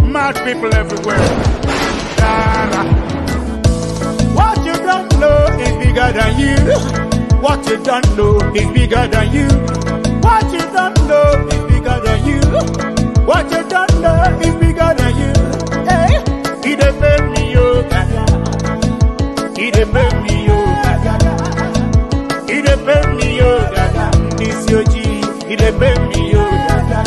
Mad people everywhere. What you don't know is bigger than you. What you don't know is bigger than you. What you don't know is bigger than you. What you don't know is bigger than you. Hey, he depend me, yo, gaga. He depend me, yo, gaga. He depend me, yo, gaga. This your G. He depend me, yo, gaga.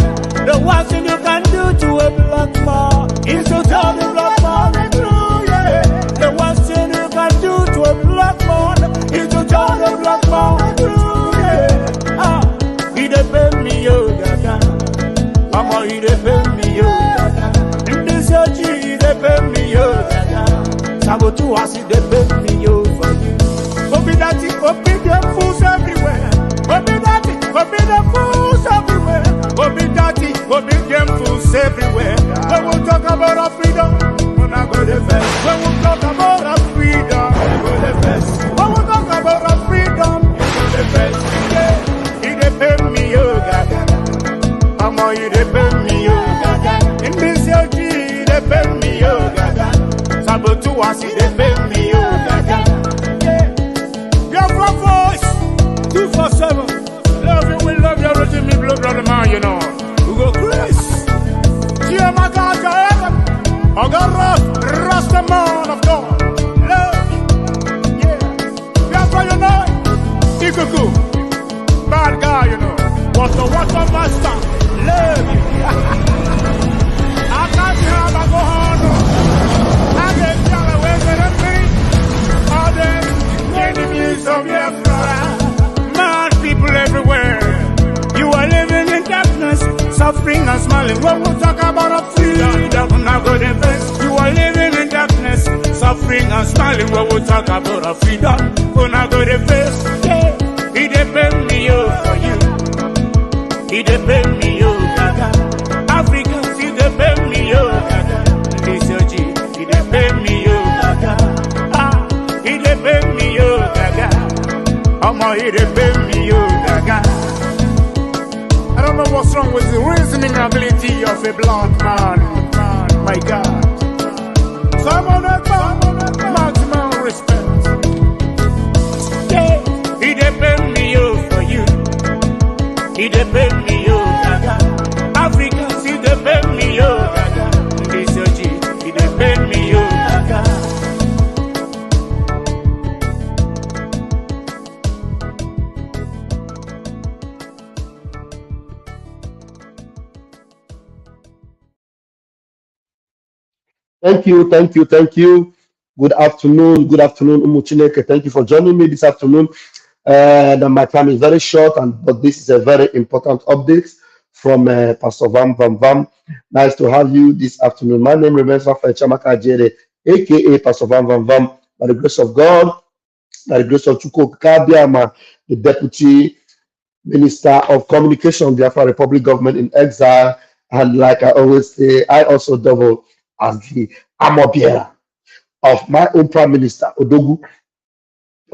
The one thing you can do to a black man is to tell the black man the truth, yeah. The one thing you can do to a black man is to tell the black man the truth, yeah. Ah, he depend me, yo, gaga. Mama, he depend me, yo, gaga. In this your G, he depend me, yo, gaga. Sabotu has he depend me, yo, for you. Obi that it, obi them fools everywhere. Obi that it, obi them fools everywhere. Obi daddy, obi them fools everywhere. When we talk about our freedom, we're not go the best. When we talk about our freedom, we go the best. When we talk about our freedom, we go the best. Yeah, he depend me, yo, gaga. Mama, he depend me, yo, gaga. In this your G, he depend me, yo, gaga. Sabotu was he depend me, yo, gaga. Yeah, your voice 247. Love you, we love you, everything me blood brother man, you know. We go Chris. See my God, I got Rasta man of God. Love you. Yeah. That's why you know. Ikuku. Bad guy, you know. Water master. Love you. I can't tell I go on. I get tell away with them. All them enemies of your brother. People everywhere, you are living in darkness, suffering and smiling. When we talk about our freedom, not go the best. You are living in darkness, suffering and smiling. When we talk about our freedom, we not go the best. Yeah, he depend me, yo, for you. He depend me, yo, gaga. Africans, he depend me, yo, gaga. This your G, he depend me, yo, gaga. Ah, he depend me, yo, gaga. Mama, he depend me, yo, gaga. I don't know what's wrong with the reasoning ability of a black man. My God. Come on, maximum respect. Yeah, he depend me, yo, for you. He depend me, yo, gaga. Africans, he depend me, yo, gaga. This your G, he depend me, yo, gaga. Thank you. Good afternoon, Umuchineke. Thank you for joining me this afternoon. My time is very short, but this is a very important update from Pastor Vam Vam Vam. Nice to have you this afternoon. My name remains Rafael Chamaka Jere, aka Pastor Vam Vam Vam. By the grace of God, by the grace of Chuko Kabiama, the Deputy Minister of Communication of the Biafra Republic Government in Exile, and like I always say, I also double as the armor bearer of my own Prime Minister, Odogu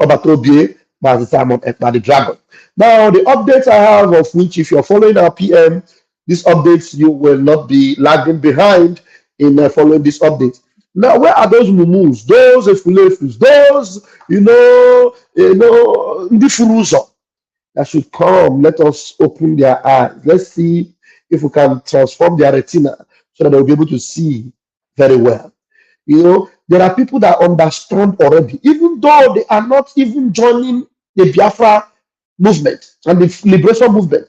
Obatobie, by the time on by the Dragon. Now, the updates I have, of which if you're following our PM, these updates, you will not be lagging behind in following this update. Now, where are those mumus, those efulefus, those, the furuzo that should come? Let us open their eyes. Let's see if we can transform their retina so that they'll be able to see very well. There are people that understand already, even though they are not even joining the Biafra movement and the liberation movement.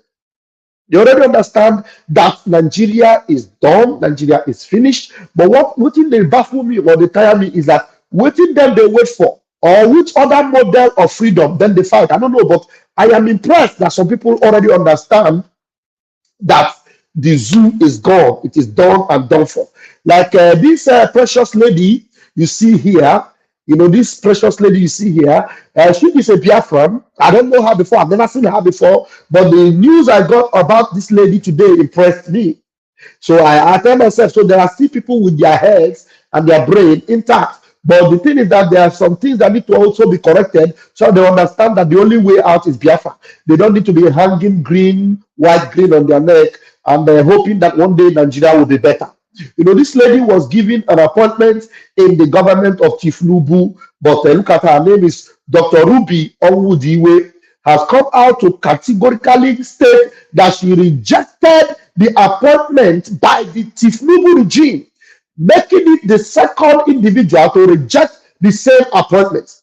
They already understand that Nigeria is done, Nigeria is finished. But what they baffle me or they tire me is that waiting them they wait for, or which other model of freedom then they fight. I don't know, but I am impressed that some people already understand that the zoo is gone. It is done and done for. Like this precious lady you see here, this precious lady you see here, she is a Biafran. I don't know her before. I've never seen her before. But the news I got about this lady today impressed me. So I tell myself, so there are still people with their heads and their brain intact. But the thing is that there are some things that need to also be corrected so they understand that the only way out is Biafra. They don't need to be hanging green, white, green on their neck and hoping that one day Nigeria will be better. You know, this lady was given an appointment in the government of Chief Nubu, but look at her name is Dr. Ruby Onwudiwe, has come out to categorically state that she rejected the appointment by the Chief Nubu regime, making it the second individual to reject the same appointment.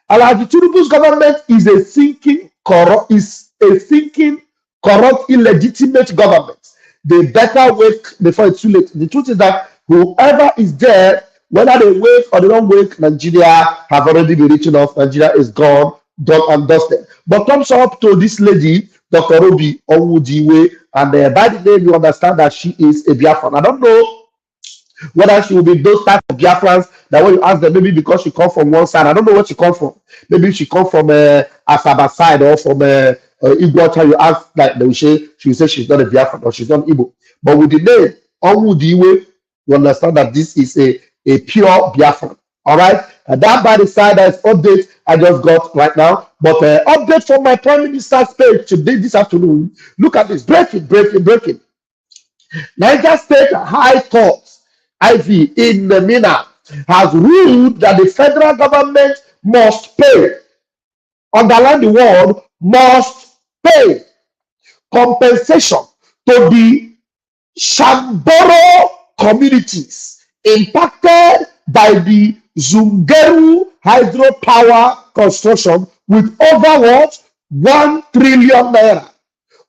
Alhaji Tinubu's government is a thinking, corrupt, illegitimate government. They better wake before it's too late. The truth is that whoever is there, whether they wake or they don't wake, Nigeria have already been written off. Nigeria is gone, done and dusted. But thumbs up to this lady, Dr. Ruby Onwudiwe, and by the name you understand that she is a Biafran. I don't know whether she will be those type of Biafrans that when you ask them, maybe because she come from one side, I don't know where she come from. Maybe she come from Asaba side or from Igbo. You ask, like they will say, she will say she's not a Biafran or she's not Igbo. But with the name Onwudiwe, you understand that this is a pure Biafran. All right, and that by the side, that's update I just got right now. But update from my Prime Minister's page today, this afternoon. Look at this, breaking. Niger State High Court, IV in Mina, has ruled that the federal government must pay, underline the word, must pay compensation to the Shamboro communities impacted by the Zungeru hydropower construction with over what? 1 trillion naira.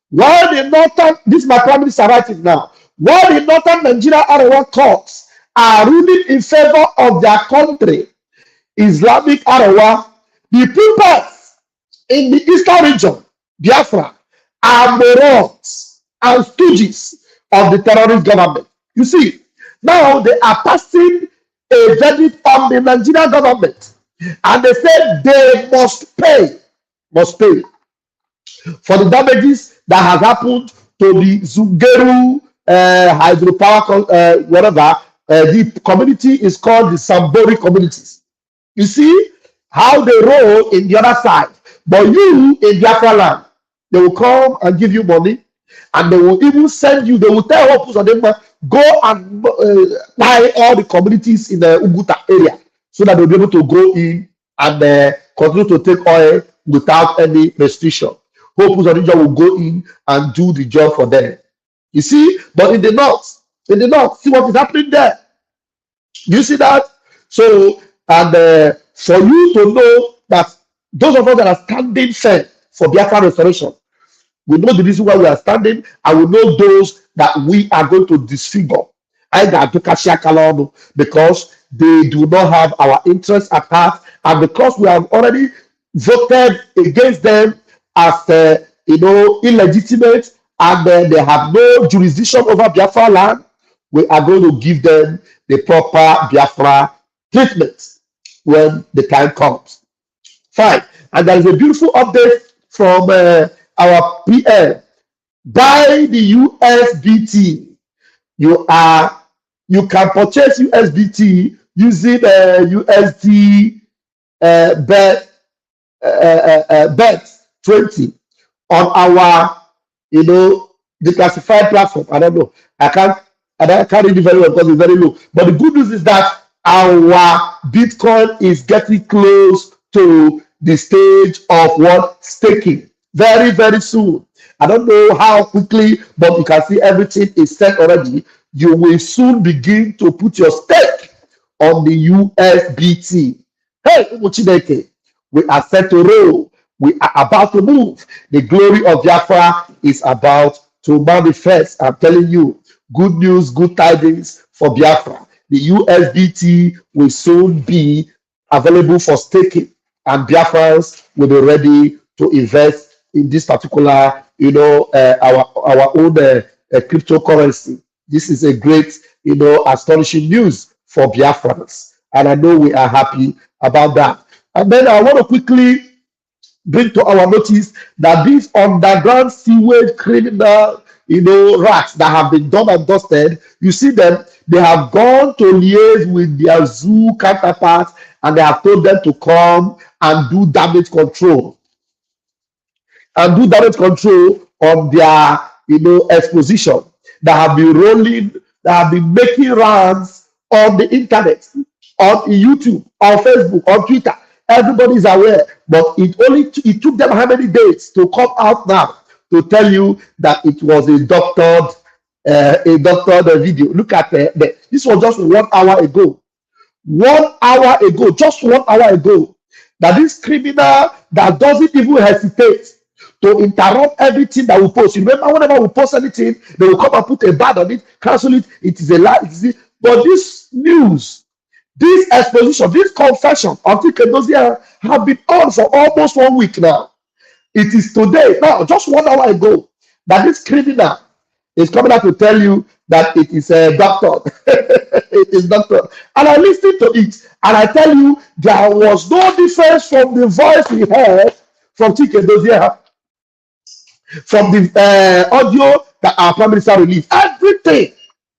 While the northern, this is my Prime Minister writing now, while the northern Nigeria Arewa courts are ruling in favor of their country, Islamic Arewa, the people in the eastern region, Biafra, are morons and stooges of the terrorist government. You see, now they are passing a verdict on the Nigerian government, and they said they must pay for the damages that has happened to the Zungeru hydropower, whatever. The community is called the Sambori communities. You see how they roll in the other side. But you in Biafra land, they will come and give you money, and they will even send you, they will tell Opus on them, go and buy all the communities in the Uguta area so that they'll be able to go in and continue to take oil without any restriction. Opus on will go in and do the job for them. You see, but in the north, see what is happening there. You see that? So, and for you to know that those of us that are standing firm for Biafra restoration, we know the reason why we are standing, and we know those that we are going to disfigure. Because they do not have our interests at heart, and because we have already voted against them as illegitimate, and they have no jurisdiction over Biafra land, we are going to give them the proper Biafra treatment when the time comes. Fine. And there is a beautiful update from our PM. Buy the USBT. You can purchase USBT using USD bet 20 on our declassified platform. I don't know. I can't read it very well because it's very low. But the good news is that our Bitcoin is getting close to the stage of what? Staking. Very, very soon. I don't know how quickly, but you can see everything is set already. You will soon begin to put your stake on the USBT. Hey, Umuchineke, we are set to roll. We are about to move. The glory of Biafra is about to manifest. I'm telling you, good news, good tidings for Biafra. The USBT will soon be available for staking, and Biafrans will be ready to invest in this particular, our own cryptocurrency. This is a great, astonishing news for Biafrans, and I know we are happy about that. And then I want to quickly bring to our notice that these underground sewage criminal, rats that have been done and dusted, you see them, they have gone to liaise with their zoo counterparts, and they have told them to come and do damage control. On their, exposition. that have been rolling, that have been making rounds on the internet, on YouTube, on Facebook, on Twitter. Everybody is aware, but it took them how many days to come out now to tell you that it was a doctored video. Look at this was just 1 hour ago. 1 hour ago, just 1 hour ago, that this criminal that doesn't even hesitate to interrupt everything that we post. You remember, whenever we post anything, they will come and put a ban on it, cancel it. It is a lie. But this news, this exposition, this confession of Kedosia have been on for almost 1 week now. It is today, now, just 1 hour ago, that this criminal is coming out to tell you that it is a doctor. It is doctor. And I listened to it, and I tell you, there was no difference from the voice we heard from Chikedozie, from the audio that our Prime Minister released. Everything.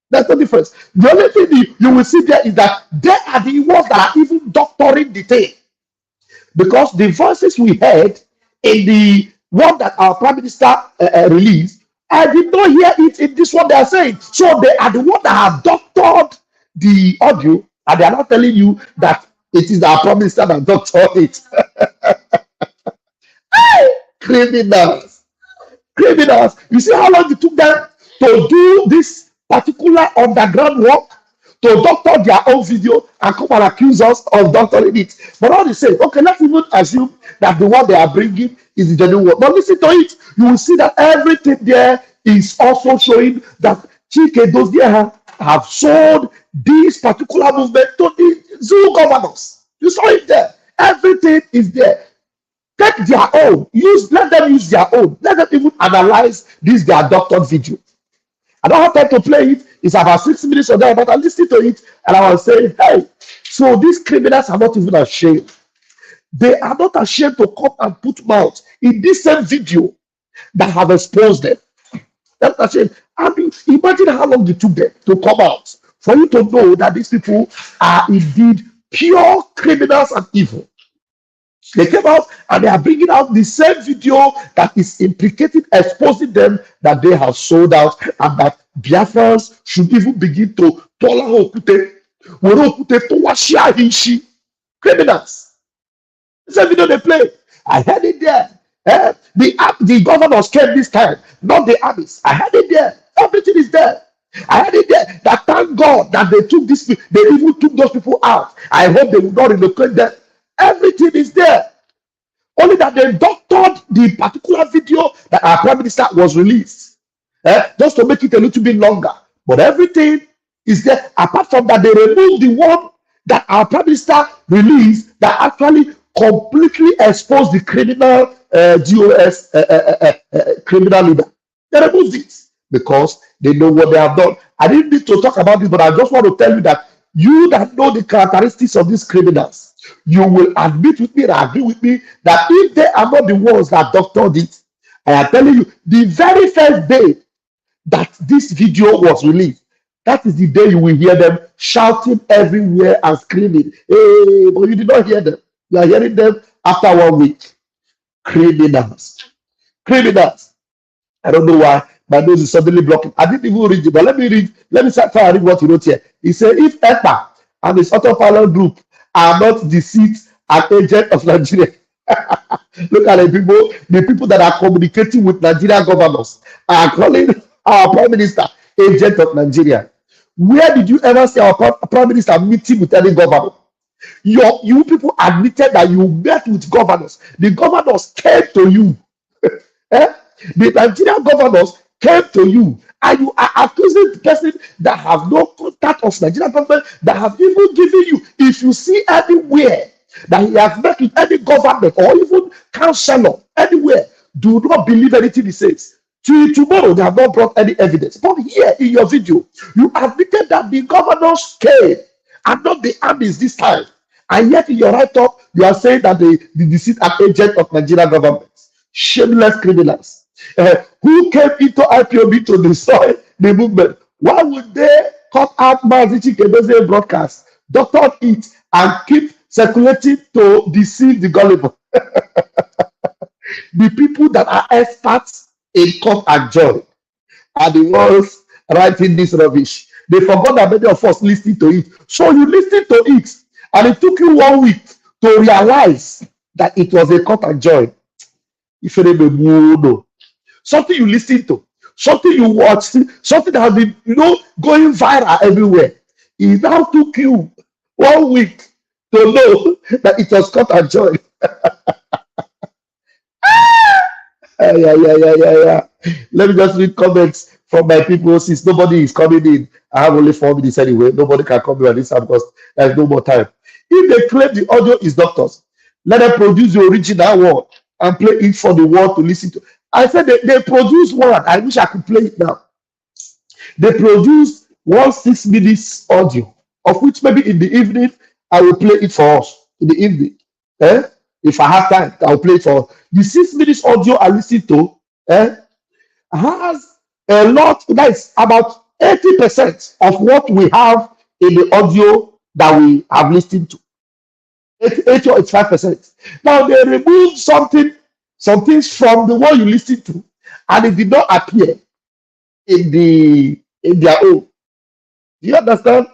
There's no difference. The only thing you will see there is that they are the ones that are even doctoring the thing. Because the voices we heard in the one that our Prime Minister released, I did not hear it in this one they are saying. So they are the ones that have doctored the audio, and they are not telling you that it is our Prime Minister that doctored it. Criminals. Criminals. You see how long it took them to do this particular underground work, to doctor their own video and come and accuse us of doctoring it. But all the same, okay, let's even assume that the one they are bringing is the genuine one. But listen to it. You will see that everything there is also showing that Chikedozie have sold this particular movement to the zoo governors. You saw it there. Everything is there. Take their own. Let them use their own. Let them even analyze this their doctored video. I don't have time to play it. It's about 6 minutes or there, but I listened to it and I was saying, hey, so these criminals are not even ashamed. They are not ashamed to come and put mouth in this same video that have exposed them. They're not ashamed. I mean, imagine how long it took them to come out for you to know that these people are indeed pure criminals and evil. They came out and they are bringing out the same video that is implicating, exposing them that they have sold out, and that Biafrans should even begin to criminals. The same video they play. I heard it there. The governors came this time, not the armies. I heard it there. Everything is there. I heard it there. That thank God that they took this, they even took those people out. I hope they will not relocate them. Everything is there. Only that they doctored the particular video that our Prime Minister was released, just to make it a little bit longer. But everything is there. Apart from that, they removed the one that our Prime Minister released that actually completely exposed the criminal GOS criminal leader. They removed it because they know what they have done. I didn't need to talk about this, but I just want to tell you that you that know the characteristics of these criminals, you will admit with me and agree with me that if they are not the ones that doctored it, I am telling you, the very first day that this video was released, that is the day you will hear them shouting everywhere and screaming. Hey, but you did not hear them. You are hearing them after 1 week. Criminals. Criminals. I don't know why my nose is suddenly blocking. I didn't even read it, but let me try and read what he wrote here. He said, if EPA and his autopilot group are not the seat and agent of Nigeria. Look at the people that are communicating with Nigerian governors are calling our Prime Minister agent of Nigeria. Where did you ever see our Prime Minister meeting with any governor? You people admitted that you met with governors. The governors came to you. The Nigerian governors came to you, and you are accusing the person that have no contact of Nigerian government, that have even given you. If you see anywhere that he has met with any government or even councillor anywhere, do not believe anything he says. Till tomorrow, they have not brought any evidence. But here in your video, you admitted that the governors came and not the armies this time. And yet in your write-up, you are saying that the deceit and agent of Nigerian government. Shameless criminals. Who came into IPOB to destroy the movement? Why would they cut out Mazi Chikedozie broadcast, doctor it, and keep circulating to deceive the gullible? The people that are experts in court and joy are the ones writing this rubbish. They forgot that many of us listening to it. So you listen to it, and it took you 1 week to realize that it was a cut and join. If you remember, something you listen to, something you watch, something that has been, going viral everywhere. It now took you 1 week to know that it was cut and join. Yeah. Let me just read comments from my people since nobody is coming in. I have only 4 minutes anyway. Nobody can come in at this time because there's no more time. If they claim the audio is doctors, let them produce the original one and play it for the world to listen to. I said they produced one. I wish I could play it now. They produced 6 minutes audio, of which maybe in the evening I will play it for us. In the evening. If I have time, I'll play it for us. The 6 minutes audio I listened to has a lot, that's about 80% of what we have in the audio that we have listened to. 80 or 85%. Now they removed some things from the one you listen to, and it did not appear in their own. Do you understand?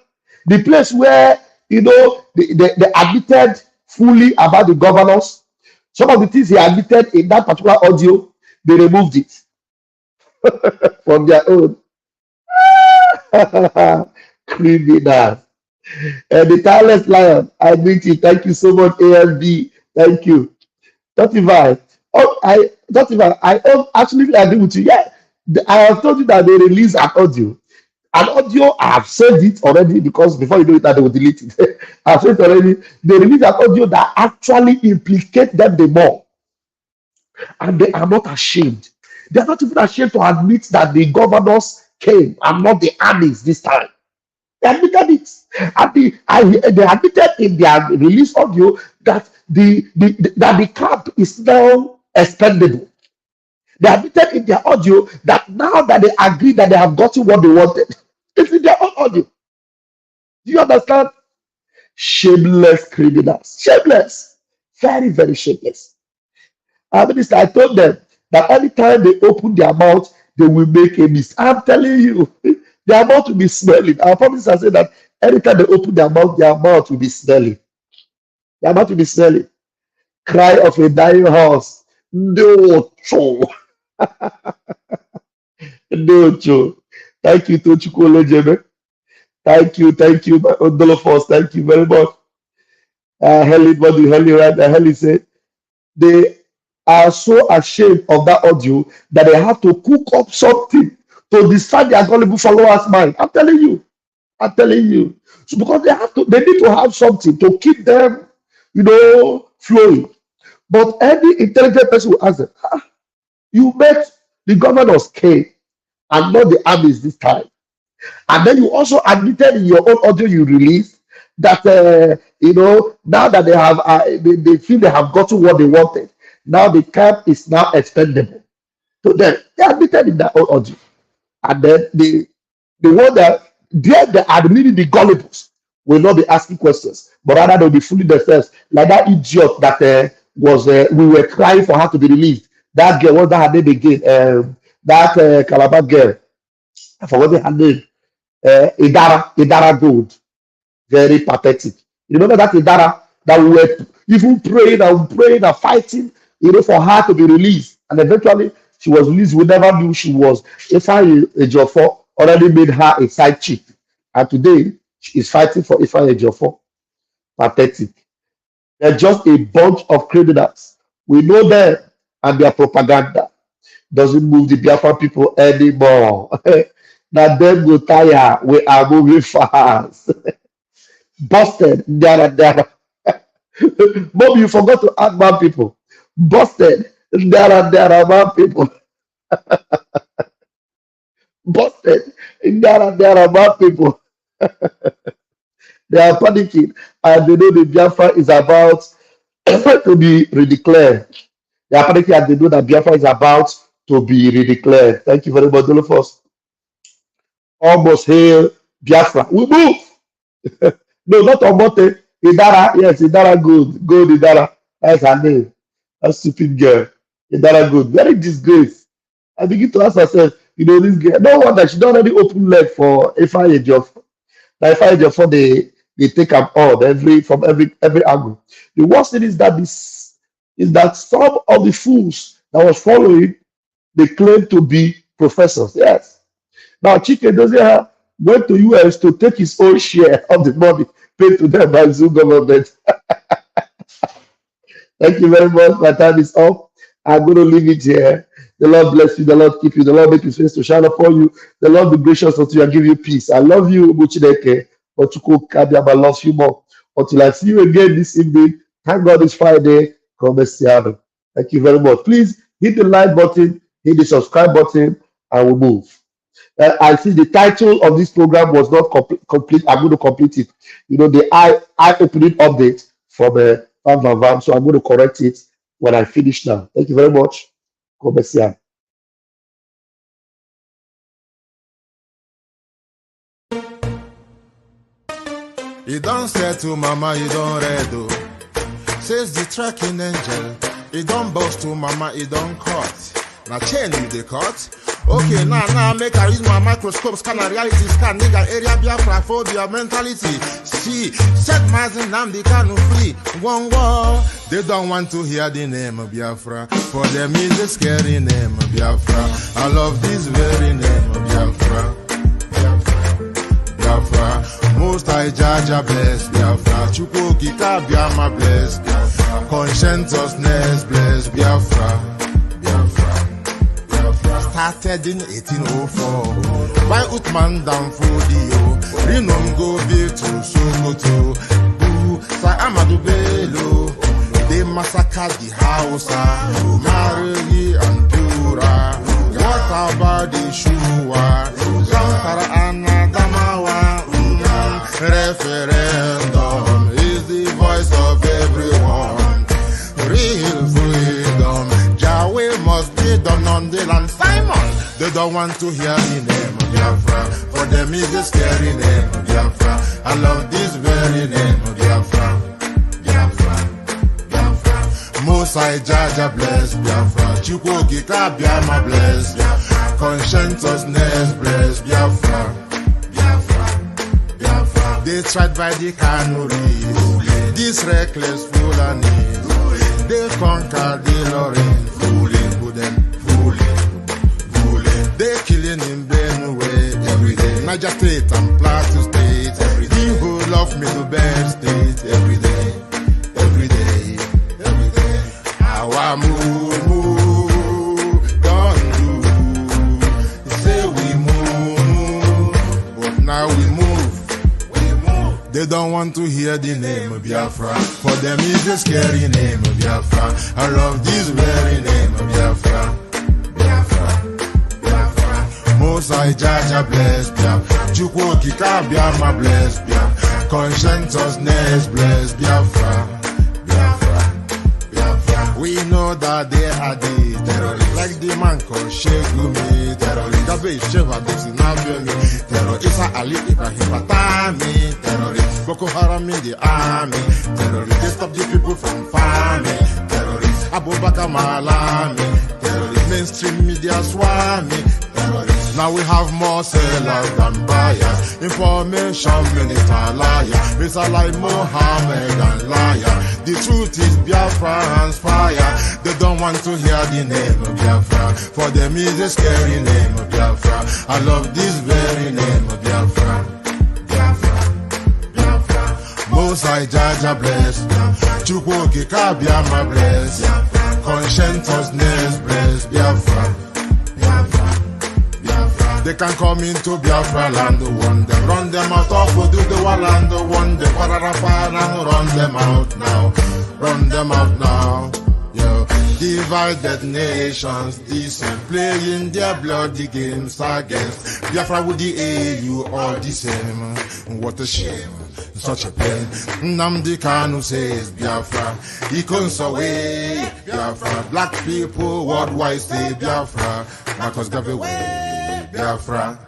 The place where they admitted fully about the governors, some of the things he admitted in that particular audio, they removed it from their own. Criminal. And the tireless lion, I meet you. Thank you so much, ALB. Thank you. 35. I actually agree with you. Yeah, I have told you that they release an audio. An audio, I have said it already because before you do it, they will delete it. I've said it already. They release an audio that actually implicate them the more. And they are not ashamed. They are not even ashamed to admit that the governors came and not the armies this time. They admitted it. And they admitted in their release audio that the camp is now expendable. They admitted in their audio that now that they agree that they have gotten what they wanted, it's in their own audio. Do you understand? Shameless criminals. Shameless. Very, very shameless. I told them that anytime they open their mouth, they will make a mistake. I'm telling you, their mouth will be smelling. Our prophets have said that anytime they open their mouth will be smelling. Their mouth will be smelling. Cry of a dying horse. No, Cho. No, Cho. Thank you, Tochukolo Jeme. Thank you, my Odolofos. Thank you very much. Helen, what do Helen write? Helen said, they are so ashamed of that audio that they have to cook up something to distract their gullible followers' mind. I'm telling you. So because they need to have something to keep them, flowing. But any intelligent person will ask them, you met the governors came and not the armies this time. And then you also admitted in your own audio you released that now that they have they feel they have gotten what they wanted. Now the camp is now expendable. So then they admitted in their own audio. And then the one that they are admitting the gullibles will not be asking questions, but rather they'll be fooling themselves. Like that idiot that we were crying for her to be released. That girl, what that her name again? That Calabar girl. I forgot her name. Idara Gold. Very pathetic. You remember that Idara that we were even praying and fighting, for her to be released. And eventually she was released. We never knew she was. Ifeanyi Ejiofor already made her a side chick. And today she is fighting for Ifeanyi Ejiofor. Pathetic. They're just a bunch of criminals. We know them and their propaganda doesn't move the Biafra people anymore. Now them go tire. We are moving fast. Busted. There. Bob, you forgot to add man people. Busted. There man people. Busted. There man people. They are panicking and they know the Biafra is about to be redeclared. They are panicking and they know that Biafra is about to be redeclared. Thank you very much, Dolofos. Almost hail Biafra. We move. No, not Omote. Idara. Yes, Idara good. Good Idara. That's her name. That stupid girl. Idara good. Very disgrace. I begin to ask myself, You know, this girl, no wonder she don't already open leg for if I job. Now, if I job for they take up all every angle. The worst thing is that some of the fools that was following, they claim to be professors. Yes. Now, Chike doesn't have went to US to take his own share of the money paid to them by Zoom government. Thank you very much. My time is up. I'm going to leave it here. The Lord bless you. The Lord keep you. The Lord make his face to shine upon you. The Lord be gracious unto you and give you peace. I love you, Muchineke. But Kabiaba loves you more. Until I see you again this evening. Thank God it's Friday. Come. Thank you very much. Please hit the like button, hit the subscribe button, and we'll move. I see the title of this program was not complete. I'm going to complete it. You know, the eye-opening update from Vam Vam Vam. So I'm going to correct it when I finish now. Thank you very much. Come. You don't say to mama, you don't read though. Says the tracking angel. You don't boast to mama, you don't cut. Now chain you the cut. Okay, now make I use my microscope, scan a reality scan, nigga area biafra phobia mentality. See, set my name they can't free. One war. They don't want to hear the name of Biafra. For them is a scary name of Biafra. I love this very name of Biafra. Biafra. Most I judge a bless Biafra. Chukwuki Kabiama bless Biafra. Conscientiousness bless Biafra. Started in 1804 by Uthman down Fodio. Rinom go be to Sokoto. Sa Amadou Bello. They massacred the Hausa, Marili and Pura. What about the Shua? Zamfara and Adamawa. Referendum is the voice of everyone. Real freedom. Yahweh must be done on the land. Simon, they don't want to hear the name of Biafra. For them is a scary name of Biafra. I love this very name of Biafra. Mosai Jaja bless Biafra. Chukwuki Kabiama bless Biafra. Conscientiousness bless Biafra. They tried by the canories. This reckless Fulani. They conquered the Lorraine. They killing in Benue every day. Niger State and Plateau State every day. People love me to Bed State every day. Our move, don't do. Say we move, but now we move. They don't want to hear the name of Biafra. For them is a scary name of Biafra. I love this very name of Biafra. Mosai Jaja bless Biafra. Chukwuki Kabiama bless Biafra. Conscientiousness bless Biafra. We know that they are the terrorists. Like the man called Shegumi, terrorist. Gabe Sheva Dexinabiomi, terrorist. Isa Ali Ibrahim Patami, terrorist. Boko Haram in the army, terrorist. They stop the people from farming, terrorist. Abubakar Malami, terrorist. Mainstream media swami, terrorist. Now we have more sellers than buyers. Information minister liar. It's a lie Mohammed and liar. The truth is Biafra's fire. They don't want to hear the name of Biafra. For them is a scary name of Biafra. I love this very name of Biafra. Mosai Jaja bless. Chukwuki Kabiama bless. Conscientiousness bless Biafra. They can come into Biafra land, run them out of the land, and run them out now. Yo, divided nations, decent, playing their bloody games against Biafra with the AU, all the same. What a shame, such a pain. Nnamdi Kanu says Biafra, he comes away, Biafra. Black people worldwide say Biafra, Marcus gave away. Biafra.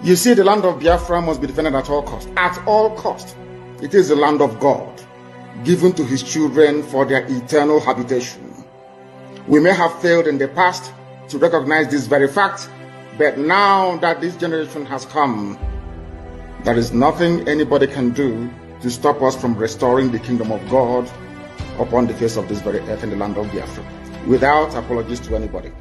You see, the land of Biafra must be defended at all cost. At all cost. It is the land of God, given to his children for their eternal habitation. We may have failed in the past to recognize this very fact. But now that this generation has come, there is nothing anybody can do to stop us from restoring the kingdom of God upon the face of this very earth in the land of Biafra, without apologies to anybody.